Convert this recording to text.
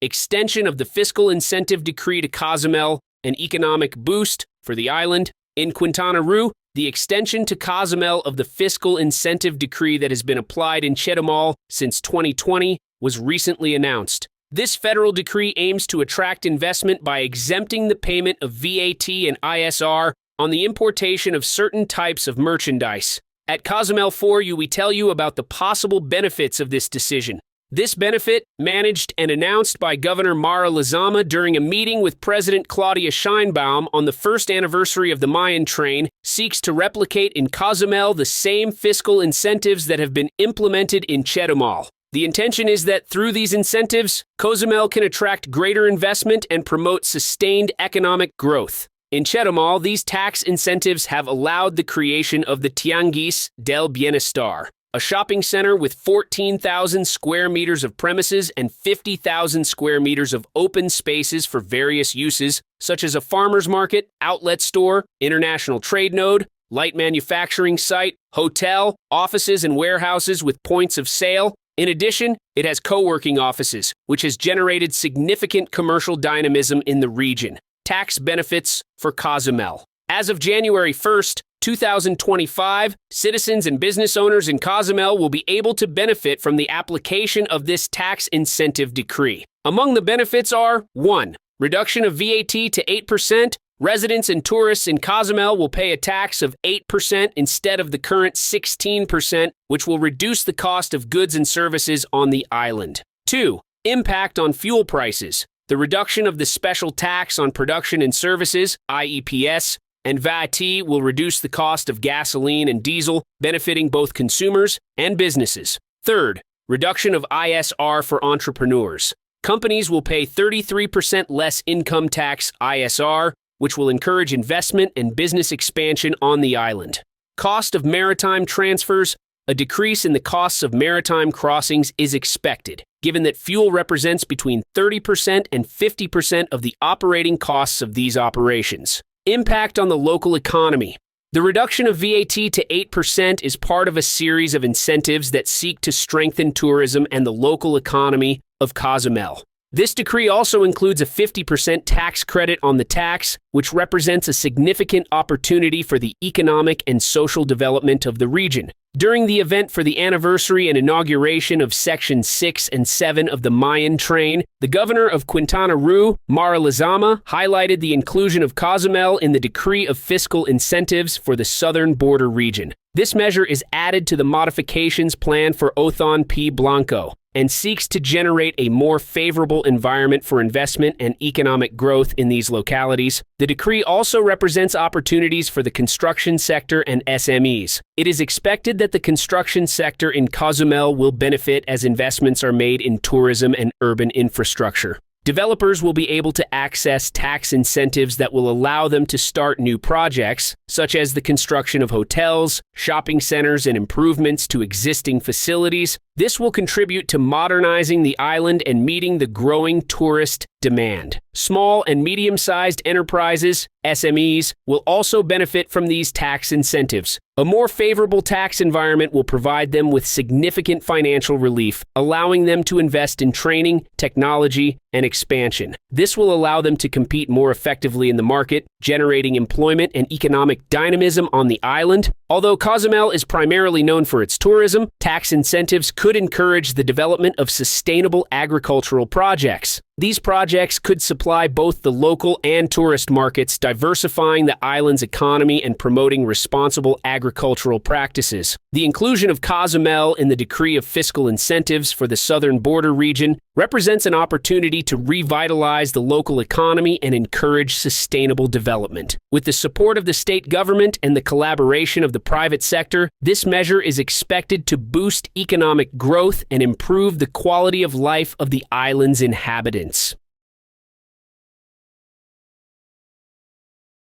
extension of the fiscal incentive decree to Cozumel, an economic boost for the island. In Quintana Roo, the extension to Cozumel of the fiscal incentive decree that has been applied in Cozumel since 2020 was recently announced. This federal decree aims to attract investment by exempting the payment of VAT and ISR on the importation of certain types of merchandise. At Cozumel for You, we tell you about the possible benefits of this decision. This benefit, managed and announced by Governor Mara Lezama during a meeting with President Claudia Sheinbaum on the first anniversary of the Mayan train, seeks to replicate in Cozumel the same fiscal incentives that have been implemented in Chetumal. The intention is that through these incentives, Cozumel can attract greater investment and promote sustained economic growth. In Chetumal, these tax incentives have allowed the creation of the Tianguis del Bienestar, a shopping center with 14,000 square meters of premises and 50,000 square meters of open spaces for various uses, such as a farmer's market, outlet store, international trade node, light manufacturing site, hotel, offices and warehouses with points of sale. In addition, it has co-working offices, which has generated significant commercial dynamism in the region. Tax benefits for Cozumel. As of January 1st, 2025, citizens and business owners in Cozumel will be able to benefit from the application of this tax incentive decree. Among the benefits are 1. Reduction of VAT to 8%. Residents and tourists in Cozumel will pay a tax of 8% instead of the current 16%, which will reduce the cost of goods and services on the island. 2. Impact on fuel prices. The reduction of the special tax on production and services, IEPS, and VAT will reduce the cost of gasoline and diesel, benefiting both consumers and businesses. 3rd, reduction of ISR for entrepreneurs. Companies will pay 33% less income tax ISR, which will encourage investment and business expansion on the island. Cost of maritime transfers. A decrease in the costs of maritime crossings is expected, given that fuel represents between 30% and 50% of the operating costs of these operations. Impact on the local economy. The reduction of VAT to 8% is part of a series of incentives that seek to strengthen tourism and the local economy of Cozumel. This decree also includes a 50% tax credit on the tax, which represents a significant opportunity for the economic and social development of the region. During the event for the anniversary and inauguration of Section 6 and 7 of the Mayan train, the governor of Quintana Roo, Mara Lezama, highlighted the inclusion of Cozumel in the decree of fiscal incentives for the southern border region. This measure is added to the modifications plan for Othon P. Blanco and seeks to generate a more favorable environment for investment and economic growth in these localities. The decree also represents opportunities for the construction sector and SMEs. It is expected that the construction sector in Cozumel will benefit as investments are made in tourism and urban infrastructure. Developers will be able to access tax incentives that will allow them to start new projects, such as the construction of hotels, shopping centers, and improvements to existing facilities. This will contribute to modernizing the island and meeting the growing tourist demand. Small and medium-sized enterprises, SMEs, will also benefit from these tax incentives. A more favorable tax environment will provide them with significant financial relief, allowing them to invest in training, technology, and expansion. This will allow them to compete more effectively in the market, generating employment and economic dynamism on the island. Although Cozumel is primarily known for its tourism, tax incentives could encourage the development of sustainable agricultural projects. These projects could supply both the local and tourist markets, diversifying the island's economy and promoting responsible agricultural practices. The inclusion of Cozumel in the decree of fiscal incentives for the southern border region represents an opportunity to revitalize the local economy and encourage sustainable development. With the support of the state government and the collaboration of the private sector, this measure is expected to boost economic growth and improve the quality of life of the island's inhabitants.